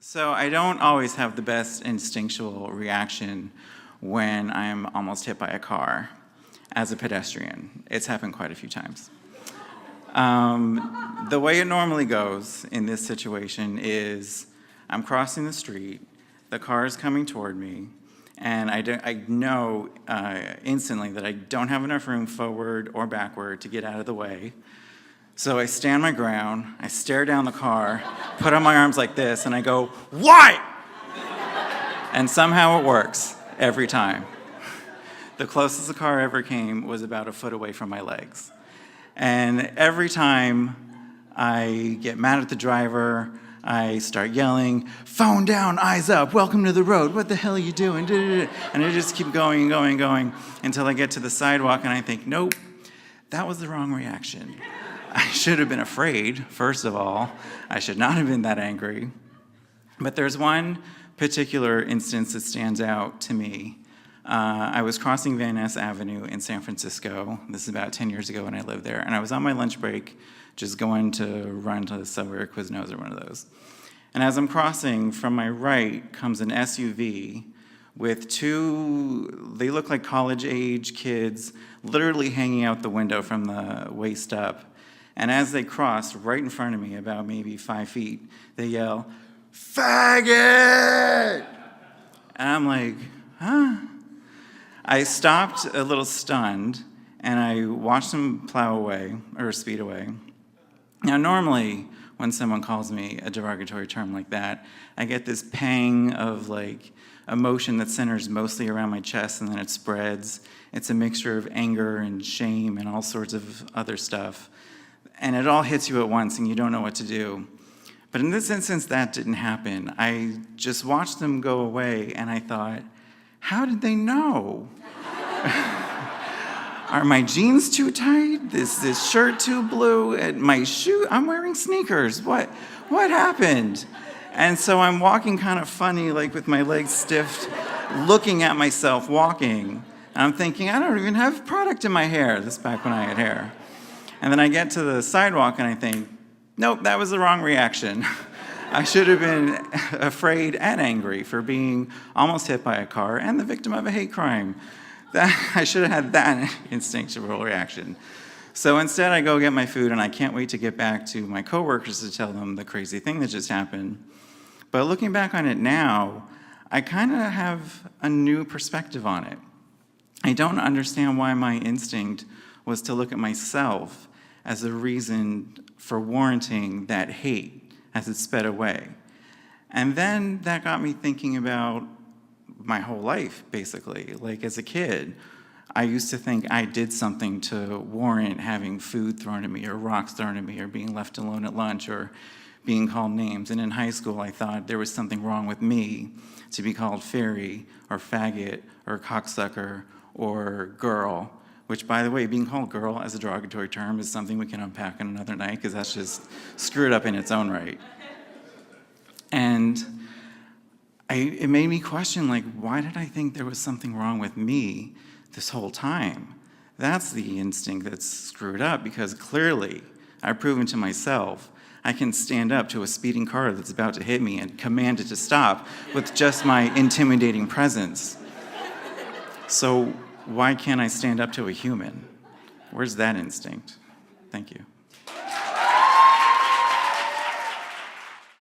So I don't always have the best instinctual reaction when I'm almost hit by a car as a pedestrian. It's happened quite a few times. The way it normally goes in this situation is I'm crossing the street, the car is coming toward me, and I know instantly that I don't have enough room forward or backward to get out of the way. So I stand my ground, I stare down the car, put up my arms like this, and I go, "What?" And somehow it works every time. The closest the car ever came was about a foot away from my legs. And every time I get mad at the driver, I start yelling, "Phone down, eyes up, welcome to the road, what the hell are you doing?" And I just keep going and going and going until I get to the sidewalk and I think, nope, that was the wrong reaction. I should have been afraid, first of all. I should not have been that angry. But there's one particular instance that stands out to me. I was crossing Van Ness Avenue in San Francisco. This is about 10 years ago when I lived there. And I was on my lunch break, just going to run to the subway or Quiznos or one of those. And as I'm crossing, from my right comes an SUV with two, they look like college-age kids, literally hanging out the window from the waist up. And as they cross right in front of me, about maybe 5 feet, they yell, "Faggot!" And I'm like, huh? I stopped a little stunned, and I watched them plow away, or speed away. Now, normally, when someone calls me a derogatory term like that, I get this pang of like emotion that centers mostly around my chest, and then it spreads. It's a mixture of anger and shame and all sorts of other stuff. And it all hits you at once, and you don't know what to do. But in this instance, that didn't happen. I just watched them go away, and I thought, how did they know? Are my jeans too tight? Is this shirt too blue? And my shoe, I'm wearing sneakers. What happened? And so I'm walking kind of funny, like with my legs stiff, looking at myself walking. And I'm thinking, I don't even have product in my hair. This is back when I had hair. And then I get to the sidewalk and I think, nope, that was the wrong reaction. I should have been afraid and angry for being almost hit by a car and the victim of a hate crime. I should have had that instinctual reaction. So instead I go get my food and I can't wait to get back to my coworkers to tell them the crazy thing that just happened. But looking back on it now, I kind of have a new perspective on it. I don't understand why my instinct was to look at myself as a reason for warranting that hate as it sped away. And then that got me thinking about my whole life, basically. Like as a kid, I used to think I did something to warrant having food thrown at me or rocks thrown at me or being left alone at lunch or being called names. And in high school, I thought there was something wrong with me to be called fairy or faggot or cocksucker or girl. Which, by the way, being called girl as a derogatory term is something we can unpack on another night because that's just screwed up in its own right. And it made me question, like, why did I think there was something wrong with me this whole time? That's the instinct that's screwed up because clearly I've proven to myself I can stand up to a speeding car that's about to hit me and command it to stop with just my intimidating presence. So why can't I stand up to a human? Where's that instinct? Thank you.